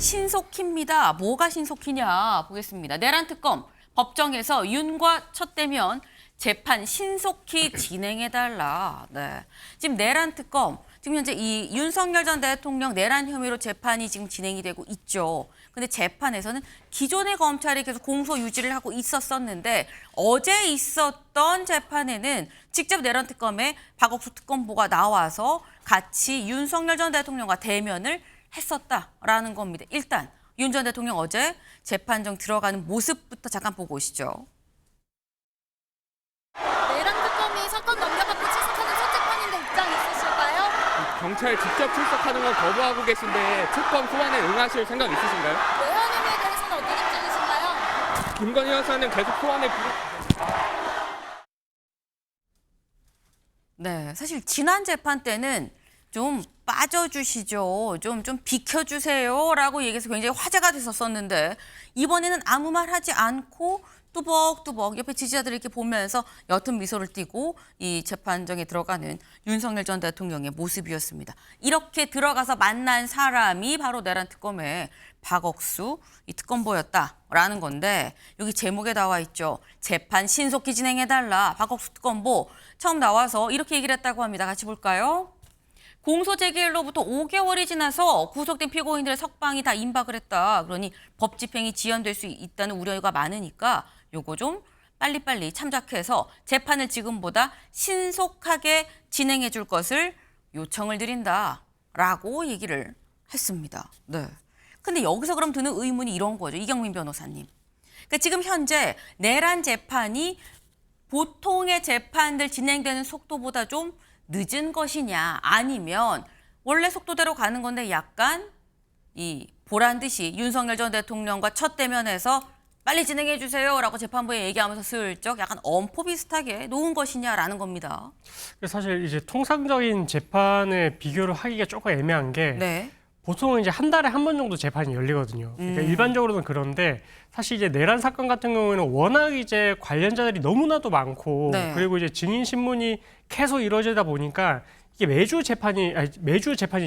신속히입니다. 뭐가 신속히냐 보겠습니다. 내란 특검 법정에서 윤과 첫 대면 재판 신속히 진행해달라. 네. 지금 내란 특검 지금 현재 이 윤석열 전 대통령 내란 혐의로 재판이 지금 진행이 되고 있죠. 근데 재판에서는 기존의 검찰이 계속 공소 유지를 하고 있었는데 어제 있었던 재판에는 직접 내란 특검에 박옥수 특검보가 나와서 같이 윤석열 전 대통령과 대면을 했었다라는 겁니다. 일단 윤 전 대통령 어제 재판정 들어가는 모습부터 잠깐 보고 오시죠. 내란 특검이 사건 넘겨받고 출석하는 첫 재판인데 입장 있으실까요? 경찰 직접 출석하는 건 거부하고 계신데 특검 소환에 응하실 생각 있으신가요? 내란 혐의에 대해서는 어떤 입장이신가요? 김건희 여사는 계속 소환에 네, 사실 지난 재판 때는 좀 빠져주시죠. 좀 비켜주세요라고 얘기해서 굉장히 화제가 됐었는데 이번에는 아무 말 하지 않고 뚜벅뚜벅 옆에 지지자들을 이렇게 보면서 옅은 미소를 띠고 이 재판정에 들어가는 윤석열 전 대통령의 모습이었습니다. 이렇게 들어가서 만난 사람이 바로 내란 특검의 박옥수 이 특검보였다라는 건데 여기 제목에 나와 있죠. 재판 신속히 진행해달라. 박옥수 특검보 처음 나와서 이렇게 얘기를 했다고 합니다. 같이 볼까요? 공소 제기일로부터 5개월이 지나서 구속된 피고인들의 석방이 다 임박을 했다. 그러니 법 집행이 지연될 수 있다는 우려가 많으니까 요거 좀 빨리빨리 참작해서 재판을 지금보다 신속하게 진행해 줄 것을 요청을 드린다라고 얘기를 했습니다. 네. 근데 여기서 그럼 드는 의문이 이런 거죠. 이경민 변호사님. 그러니까 지금 현재 내란 재판이 보통의 재판들 진행되는 속도보다 좀 늦은 것이냐 아니면 원래 속도대로 가는 건데 약간 이 보란 듯이 윤석열 전 대통령과 첫 대면에서 빨리 진행해 주세요라고 재판부에 얘기하면서 슬쩍 약간 엄포 비슷하게 놓은 것이냐라는 겁니다. 사실 이제 통상적인 재판에 비교를 하기가 조금 애매한 게 네. 보통은 이제 한 달에 한 번 정도 재판이 열리거든요. 그러니까 일반적으로는 그런데 사실 이제 내란 사건 같은 경우에는 워낙 이제 관련자들이 너무나도 많고 네. 그리고 이제 증인 신문이 계속 이루어지다 보니까 이게 매주 재판이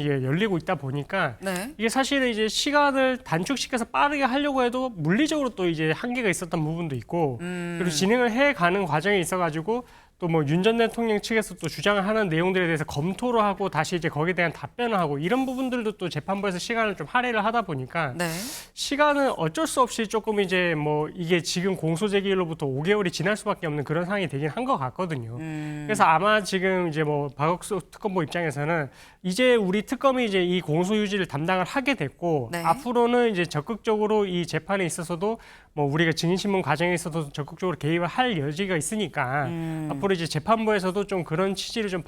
이게 열리고 있다 보니까 네. 이게 사실은 이제 시간을 단축시켜서 빠르게 하려고 해도 물리적으로 또 이제 한계가 있었던 부분도 있고 그리고 진행을 해가는 과정에 있어가지고 또 뭐 윤 전 대통령 측에서 또 주장을 하는 내용들에 대해서 검토를 하고 다시 이제 거기에 대한 답변을 하고 이런 부분들도 또 재판부에서 시간을 좀 할애를 하다 보니까 네. 시간은 어쩔 수 없이 조금 이제 뭐 이게 지금 공소 제기일로부터 5개월이 지날 수밖에 없는 그런 상황이 되긴 한 것 같거든요. 그래서 아마 지금 이제 뭐 박옥수 특검보 입장에서는 이제 우리 특검이 이제 이 공소 유지를 담당을 하게 됐고 네. 앞으로는 이제 적극적으로 이 재판에 있어서도 뭐 우리가 증인신문 과정에 있어서도 적극적으로 개입을 할 여지가 있으니까 앞으로 이제 재판부에서도 좀 그런 취지를 좀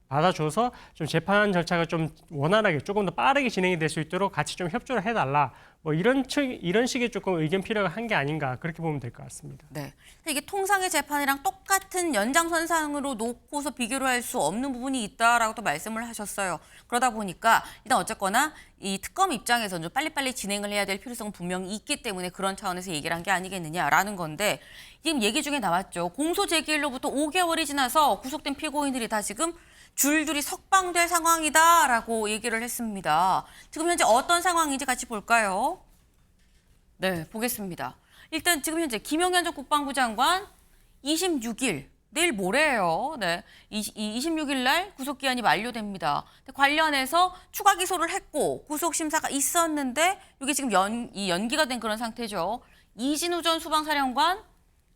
받아줘서 좀 재판 절차가 좀 원활하게 조금 더 빠르게 진행이 될 수 있도록 같이 좀 협조를 해달라. 뭐 이런 식의 조금 의견 필요가 한 게 아닌가 그렇게 보면 될 것 같습니다. 네. 이게 통상의 재판이랑 똑같은 연장선상으로 놓고서 비교를 할 수 없는 부분이 있다라고 또 말씀을 하셨어요. 그러다 보니까 일단 어쨌거나 이 특검 입장에서는 좀 빨리빨리 진행을 해야 될 필요성은 분명히 있기 때문에 그런 차원에서 얘기를 한 게 아니겠느냐라는 건데 지금 얘기 중에 나왔죠. 공소 제기일로부터 5개월이 지나서 구속된 피고인들이 다 지금 줄줄이 석방될 상황이다라고 얘기를 했습니다. 지금 현재 어떤 상황인지 같이 볼까요? 네, 보겠습니다. 일단 지금 현재 김용현 전 국방부 장관 26일, 내일 모레예요. 네, 26일 날 구속기한이 만료됩니다. 관련해서 추가 기소를 했고 구속심사가 있었는데 이게 지금 연기가 된 그런 상태죠. 이진우 전 수방사령관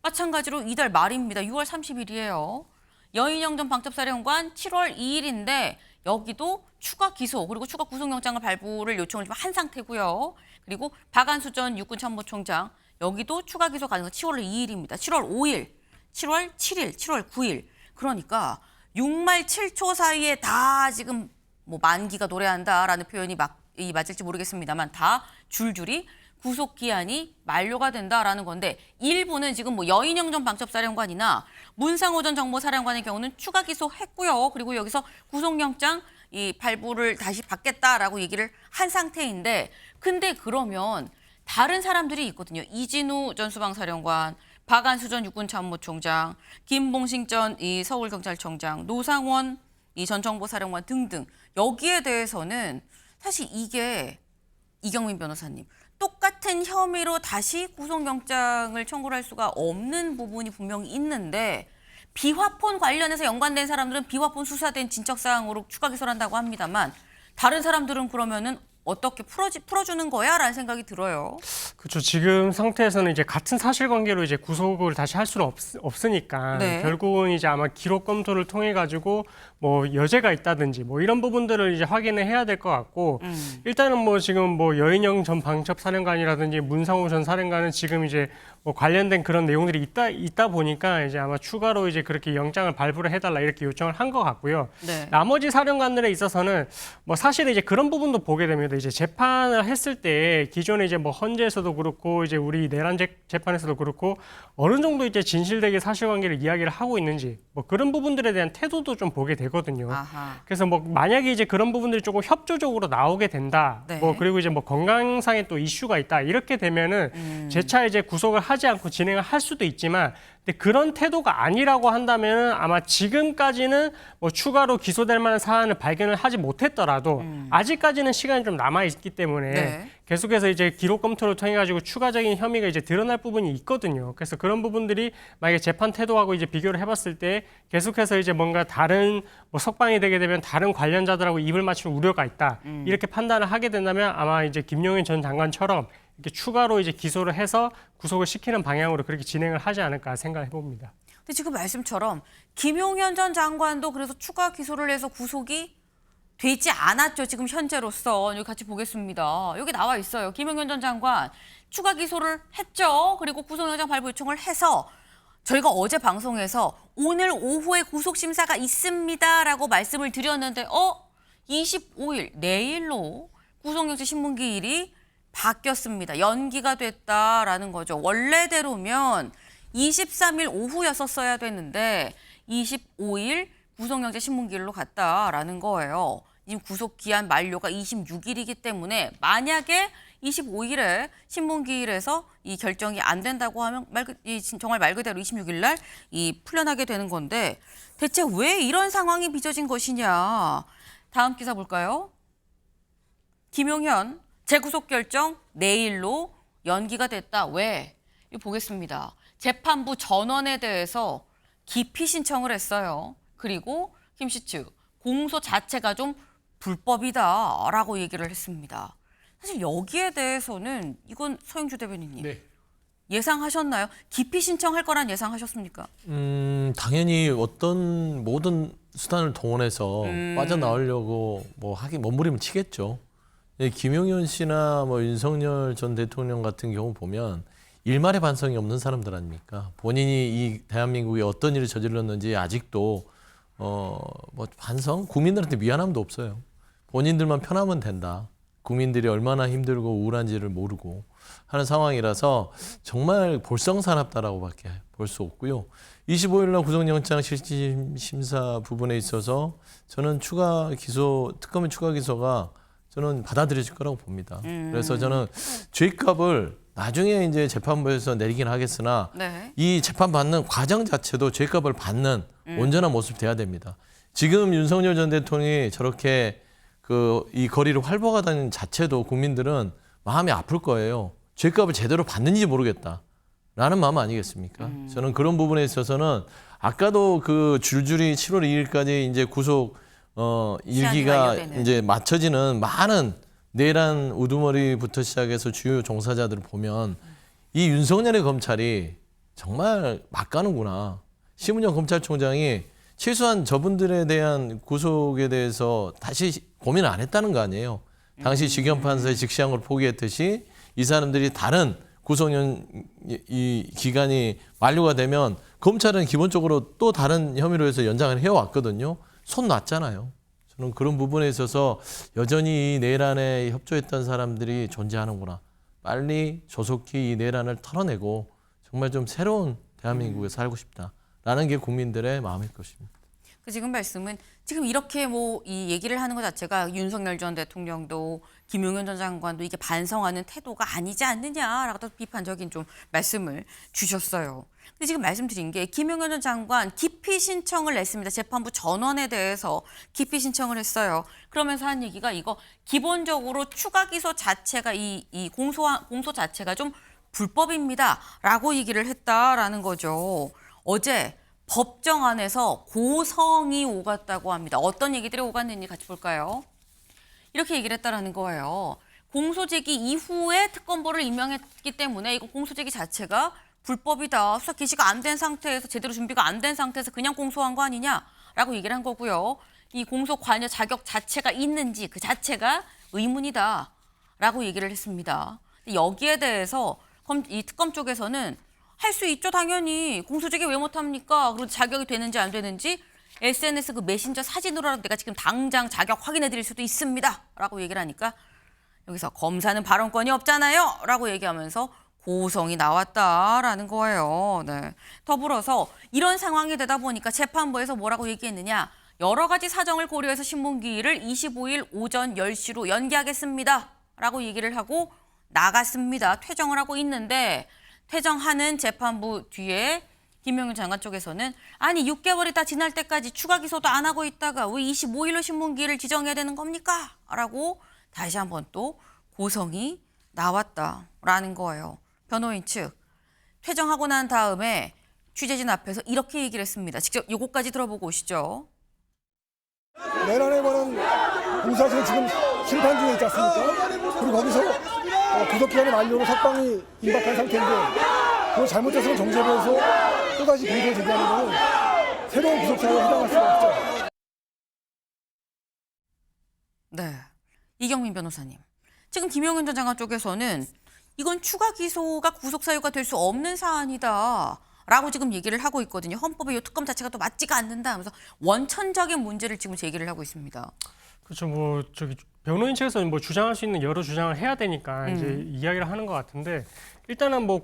마찬가지로 이달 말입니다. 6월 30일이에요. 여인영 전 방첩사령관 7월 2일인데 여기도 추가 기소 그리고 추가 구속영장을 발부를 요청을 좀 한 상태고요. 그리고 박안수 전 육군참모총장 여기도 추가 기소 가능한 7월 2일입니다. 7월 5일, 7월 7일, 7월 9일. 그러니까 6말 7초 사이에 다 지금 뭐 만기가 노래한다라는 표현이 맞을지 모르겠습니다만 다 줄줄이 구속기한이 만료가 된다라는 건데 일부는 지금 뭐 여인영 전 방첩사령관이나 문상호 전 정보사령관의 경우는 추가 기소했고요. 그리고 여기서 구속영장 이 발부를 다시 받겠다라고 얘기를 한 상태인데 근데 그러면 다른 사람들이 있거든요. 이진우 전 수방사령관, 박안수 전 육군참모총장, 김봉식 전 이 서울경찰청장, 노상원 이 전 정보사령관 등등 여기에 대해서는 사실 이게 이경민 변호사님, 똑같은 혐의로 다시 구속영장을 청구를 할 수가 없는 부분이 분명히 있는데 비화폰 관련해서 연관된 사람들은 비화폰 수사된 진척사항으로 추가 기소를 한다고 합니다만 다른 사람들은 그러면은 어떻게 풀어주는 거야? 라는 생각이 들어요. 그렇죠. 지금 상태에서는 이제 같은 사실관계로 이제 구속을 다시 할 수는 없으니까 네. 결국은 이제 아마 기록 검토를 통해 가지고 뭐 여죄가 있다든지 뭐 이런 부분들을 이제 확인을 해야 될 것 같고 일단은 뭐 지금 뭐 여인영 전 방첩 사령관이라든지 문상호 전 사령관은 지금 이제 뭐 관련된 그런 내용들이 있다 보니까 이제 아마 추가로 이제 그렇게 영장을 발부를 해달라 이렇게 요청을 한 것 같고요. 네. 나머지 사령관들에 있어서는 뭐 사실 이제 그런 부분도 보게 됩니다. 이제 재판을 했을 때 기존에 이제 뭐 헌재에서도 그렇고 이제 우리 내란 재판에서도 그렇고 어느 정도 이제 진실되게 사실관계를 이야기를 하고 있는지 뭐 그런 부분들에 대한 태도도 좀 보게 되거든요. 아하. 그래서 뭐 만약에 이제 그런 부분들이 조금 협조적으로 나오게 된다. 네. 뭐 그리고 이제 뭐 건강상의 또 이슈가 있다. 이렇게 되면은 재차 이제 구속을 하지 않고 진행을 할 수도 있지만 근데 그런 태도가 아니라고 한다면은 아마 지금까지는 뭐 추가로 기소될 만한 사안을 발견을 하지 못했더라도 아직까지는 시간이 좀 남아 있기 때문에 네. 계속해서 이제 기록 검토를 통해 가지고 추가적인 혐의가 이제 드러날 부분이 있거든요. 그래서 그런 부분들이 만약에 재판 태도하고 이제 비교를 해봤을 때 계속해서 이제 뭔가 다른 뭐 석방이 되게 되면 다른 관련자들하고 입을 맞출 우려가 있다. 이렇게 판단을 하게 된다면 아마 이제 김용현 전 장관처럼 이렇게 추가로 이제 기소를 해서 구속을 시키는 방향으로 그렇게 진행을 하지 않을까 생각해 봅니다. 근데 지금 말씀처럼 김용현 전 장관도 그래서 추가 기소를 해서 구속이 되지 않았죠. 지금 현재로서. 여기 같이 보겠습니다. 여기 나와 있어요. 김용현 전 장관 추가 기소를 했죠. 그리고 구속영장 발부 요청을 해서 저희가 어제 방송에서 오늘 오후에 구속심사가 있습니다라고 말씀을 드렸는데 25일 내일로 구속영장 신문기일이 바뀌었습니다. 연기가 됐다라는 거죠. 원래대로면 23일 오후였었어야 됐는데 25일 구속영장 신문기일로 갔다라는 거예요. 지금 구속기한 만료가 26일이기 때문에 만약에 25일에 신문기일에서 이 결정이 안 된다고 하면 정말 말 그대로 26일 날 풀려나게 되는 건데 대체 왜 이런 상황이 빚어진 것이냐. 다음 기사 볼까요? 김용현 재구속 결정 내일로 연기가 됐다. 왜? 이거 보겠습니다. 재판부 전원에 대해서 기피 신청을 했어요. 그리고 김 씨 측 공소 자체가 좀 불법이다라고 얘기를 했습니다. 사실 여기에 대해서는 이건 서영주 대변인님 네. 예상하셨나요? 기피 신청할 거란 예상하셨습니까? 당연히 어떤 모든 수단을 동원해서 빠져나오려고 뭐 하긴 몸부림을 치겠죠. 김용현 씨나 뭐 윤석열 전 대통령 같은 경우 보면 일말의 반성이 없는 사람들 아닙니까? 본인이 이 대한민국에 어떤 일을 저질렀는지 아직도 뭐 반성? 국민들한테 미안함도 없어요. 본인들만 편하면 된다. 국민들이 얼마나 힘들고 우울한지를 모르고 하는 상황이라서 정말 볼썽사납다라고밖에 볼 수 없고요. 25일 날 구속영장 실질 심사 부분에 있어서 저는 특검의 추가 기소가 저는 받아들여질 거라고 봅니다. 그래서 저는 죄값을 나중에 이제 재판부에서 내리긴 하겠으나 네. 이 재판 받는 과정 자체도 죄값을 받는 온전한 모습이 돼야 됩니다. 지금 윤석열 전 대통령이 저렇게 이 거리를 활보가 다니는 자체도 국민들은 마음이 아플 거예요. 죄값을 제대로 받는지 모르겠다라는 마음 아니겠습니까? 저는 그런 부분에 있어서는 아까도 그 줄줄이 7월 2일까지 이제 구속 일기가 완료되는. 이제 맞춰지는 많은 내란 우두머리부터 시작해서 주요 종사자들을 보면 이 윤석열의 검찰이 정말 막 가는구나. 심은영 검찰총장이 최소한 저분들에 대한 구속에 대해서 다시 고민을 안 했다는 거 아니에요. 당시 직영판사의 직시항으로 포기했듯이 이 사람들이 다른 구속연 이 기간이 만료가 되면 검찰은 기본적으로 또 다른 혐의로 해서 연장을 해왔거든요. 손 놨잖아요. 저는 그런 부분에 있어서 여전히 이 내란에 협조했던 사람들이 존재하는구나. 빨리 조속히 이 내란을 털어내고 정말 좀 새로운 대한민국에 살고 싶다라는 게 국민들의 마음일 것입니다. 그 지금 말씀은 지금 이렇게 뭐 이 얘기를 하는 것 자체가 윤석열 전 대통령도 김용현 전 장관도 이게 반성하는 태도가 아니지 않느냐라고 또 비판적인 좀 말씀을 주셨어요. 근데 지금 말씀드린 게 김용현 전 장관 기피 신청을 냈습니다. 재판부 전원에 대해서 기피 신청을 했어요. 그러면서 한 얘기가 이거 기본적으로 추가 기소 자체가 이 공소 자체가 좀 불법입니다라고 얘기를 했다라는 거죠. 어제 법정 안에서 고성이 오갔다고 합니다. 어떤 얘기들이 오갔는지 같이 볼까요? 이렇게 얘기를 했다라는 거예요. 공소 제기 이후에 특검보를 임명했기 때문에 이거 공소 제기 자체가 불법이다. 수사 개시가 안 된 상태에서 제대로 준비가 안 된 상태에서 그냥 공소한 거 아니냐라고 얘기를 한 거고요. 이 공소 관여 자격 자체가 있는지 그 자체가 의문이다라고 얘기를 했습니다. 여기에 대해서 이 특검 쪽에서는 할 수 있죠, 당연히. 공소 제기 왜 못합니까? 그리고 자격이 되는지 안 되는지 SNS 그 메신저 사진으로라도 내가 지금 당장 자격 확인해 드릴 수도 있습니다. 라고 얘기를 하니까 여기서 검사는 발언권이 없잖아요. 라고 얘기하면서 고성이 나왔다라는 거예요. 네. 더불어서 이런 상황이 되다 보니까 재판부에서 뭐라고 얘기했느냐. 여러 가지 사정을 고려해서 신문기일을 25일 오전 10시로 연기하겠습니다. 라고 얘기를 하고 나갔습니다. 퇴정을 하고 있는데 퇴정하는 재판부 뒤에 김용현 장관 쪽에서는 아니 6개월이 다 지날 때까지 추가 기소도 안 하고 있다가 왜 25일로 신문기일을 지정해야 되는 겁니까? 라고 다시 한번 또 고성이 나왔다라는 거예요. 변호인 측 퇴정하고 난 다음에 취재진 앞에서 이렇게 얘기를 했습니다. 직접 요거까지 들어보고 오시죠. 내란에 관한 공사실은 지금 심판 중에 있지 않습니까? 그리고 거기서 구속기간의 만료로 석방이 임박한 상태인데 그걸 잘못해서 정죄를 또다시 공소를 제기하는 것은 새로운 구속사유에 해당할 수가 없죠. 네, 이경민 변호사님. 지금 김용현 전 장관 쪽에서는 이건 추가 기소가 구속사유가 될 수 없는 사안이다. 라고 지금 얘기를 하고 있거든요. 헌법에 이 특검 자체가 또 맞지가 않는다 하면서 원천적인 문제를 지금 제기를 하고 있습니다. 그렇죠. 뭐 저기 변호인 측에서는 뭐 주장할 수 있는 여러 주장을 해야 되니까 이제 이야기를 하는 것 같은데 일단은 뭐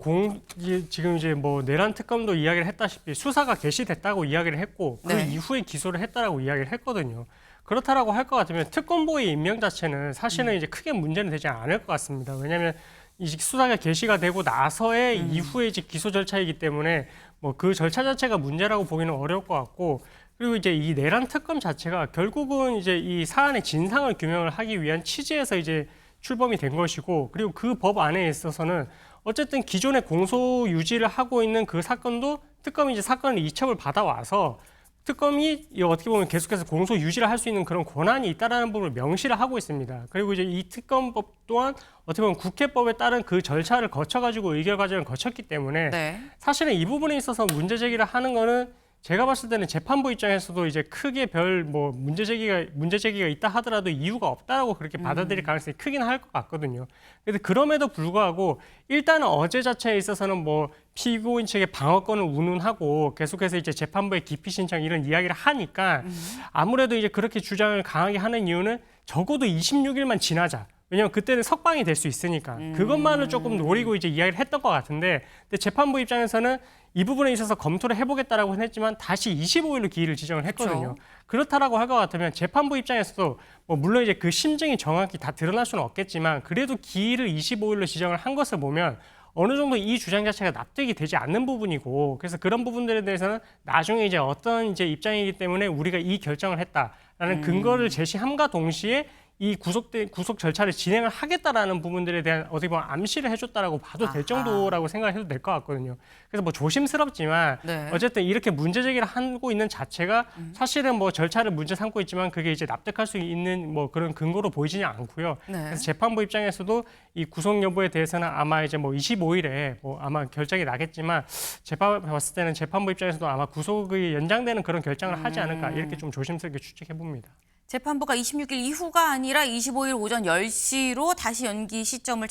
지금 이제 뭐 내란 특검도 이야기를 했다시피 수사가 개시됐다고 이야기를 했고 그 네. 이후에 기소를 했다라고 이야기를 했거든요. 그렇다라고 할 것 같으면 특검보의 임명 자체는 사실은 이제 크게 문제는 되지 않을 것 같습니다. 왜냐하면 이 수사가 개시가 되고 나서의 이후에 이제 기소 절차이기 때문에 뭐 그 절차 자체가 문제라고 보기는 어려울 것 같고 그리고 이제 이 내란 특검 자체가 결국은 이제 이 사안의 진상을 규명을 하기 위한 취지에서 이제 출범이 된 것이고 그리고 그 법 안에 있어서는 어쨌든 기존의 공소 유지를 하고 있는 그 사건도 특검이 이제 사건을 이첩을 받아와서 특검이 어떻게 보면 계속해서 공소 유지를 할 수 있는 그런 권한이 있다라는 부분을 명시를 하고 있습니다. 그리고 이제 이 특검법 또한 어떻게 보면 국회법에 따른 그 절차를 거쳐가지고 의결 과정을 거쳤기 때문에 네. 사실은 이 부분에 있어서 문제 제기를 하는 거는 제가 봤을 때는 재판부 입장에서도 이제 크게 별 뭐 문제 제기가 있다 하더라도 이유가 없다라고 그렇게 받아들일 가능성이 크긴 할 것 같거든요. 그런데 그럼에도 불구하고 일단은 어제 자체에 있어서는 뭐 피고인 측의 방어권을 운운하고 계속해서 이제 재판부의 기피 신청 이런 이야기를 하니까 아무래도 이제 그렇게 주장을 강하게 하는 이유는 적어도 26일만 지나자. 왜냐하면 그때는 석방이 될 수 있으니까 그것만을 조금 노리고 이제 이야기를 했던 것 같은데 근데 재판부 입장에서는 이 부분에 있어서 검토를 해보겠다라고는 했지만 다시 25일로 기일을 지정을 했거든요. 그렇죠. 그렇다라고 할 것 같으면 재판부 입장에서도 뭐 물론 이제 그 심증이 정확히 다 드러날 수는 없겠지만 그래도 기일을 25일로 지정을 한 것을 보면 어느 정도 이 주장 자체가 납득이 되지 않는 부분이고 그래서 그런 부분들에 대해서는 나중에 이제 어떤 이제 입장이기 때문에 우리가 이 결정을 했다라는 근거를 제시함과 동시에 이 구속 절차를 진행을 하겠다라는 부분들에 대한 어떻게 보면 암시를 해줬다라고 봐도 될 정도라고 생각해도 될 것 같거든요. 그래서 뭐 조심스럽지만 네. 어쨌든 이렇게 문제 제기를 하고 있는 자체가 사실은 뭐 절차를 문제 삼고 있지만 그게 이제 납득할 수 있는 뭐 그런 근거로 보이지는 않고요. 네. 그래서 재판부 입장에서도 이 구속 여부에 대해서는 아마 이제 뭐 25일에 뭐 아마 결정이 나겠지만 재판 봤을 때는 재판부 입장에서도 아마 구속이 연장되는 그런 결정을 하지 않을까 이렇게 좀 조심스럽게 추측해 봅니다. 재판부가 26일 이후가 아니라 25일 오전 10시로 다시 연기 시점을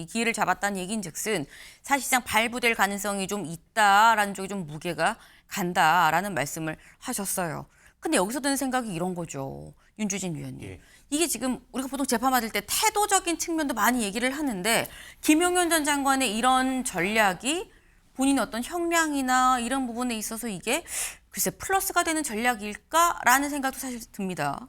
기일을 잡았다는 얘기인즉슨 사실상 발부될 가능성이 좀 있다라는 쪽에 좀 무게가 간다라는 말씀을 하셨어요. 근데 여기서 드는 생각이 이런 거죠. 윤주진 위원님. 예. 이게 지금 우리가 보통 재판받을 때 태도적인 측면도 많이 얘기를 하는데 김용현 전 장관의 이런 전략이 본인의 어떤 형량이나 이런 부분에 있어서 이게 글쎄 플러스가 되는 전략일까라는 생각도 사실 듭니다.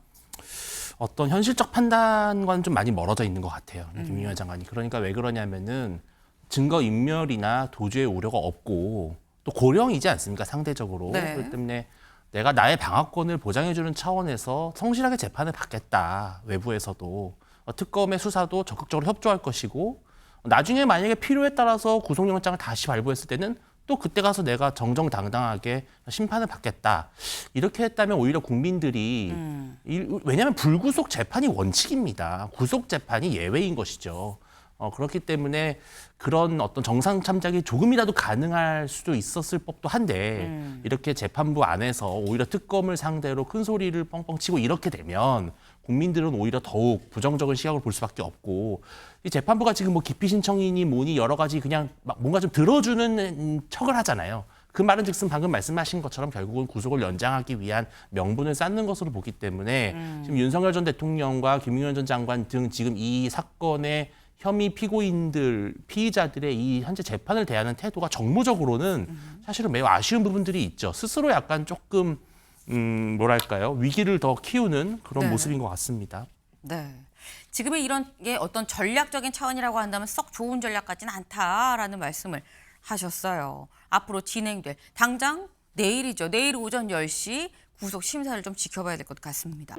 어떤 현실적 판단과는 좀 많이 멀어져 있는 것 같아요. 김용현 장관이. 그러니까 왜 그러냐면은 증거 인멸이나 도주의 우려가 없고 또 고령이지 않습니까? 상대적으로. 네. 그렇기 때문에 내가 나의 방어권을 보장해주는 차원에서 성실하게 재판을 받겠다. 외부에서도. 특검의 수사도 적극적으로 협조할 것이고 나중에 만약에 필요에 따라서 구속영장을 다시 발부했을 때는 또 그때 가서 내가 정정당당하게 심판을 받겠다. 이렇게 했다면 오히려 국민들이 왜냐하면 불구속 재판이 원칙입니다. 구속 재판이 예외인 것이죠. 그렇기 때문에 그런 어떤 정상 참작이 조금이라도 가능할 수도 있었을 법도 한데 이렇게 재판부 안에서 오히려 특검을 상대로 큰 소리를 뻥뻥 치고 이렇게 되면 국민들은 오히려 더욱 부정적인 시각을 볼 수밖에 없고 이 재판부가 지금 뭐 기피 신청이니 뭐니 여러 가지 그냥 막 뭔가 좀 들어주는 척을 하잖아요. 그 말은 즉슨 방금 말씀하신 것처럼 결국은 구속을 연장하기 위한 명분을 쌓는 것으로 보기 때문에 지금 윤석열 전 대통령과 김용현 전 장관 등 지금 이 사건의 혐의 피고인들, 피의자들의 이 현재 재판을 대하는 태도가 정무적으로는 사실은 매우 아쉬운 부분들이 있죠. 스스로 약간 조금 뭐랄까요? 위기를 더 키우는 그런 네. 모습인 것 같습니다. 네. 지금의 이런 게 어떤 전략적인 차원이라고 한다면 썩 좋은 전략 같지는 않다라는 말씀을 하셨어요. 앞으로 진행될 당장 내일이죠. 내일 오전 10시 구속 심사를 좀 지켜봐야 될 것 같습니다.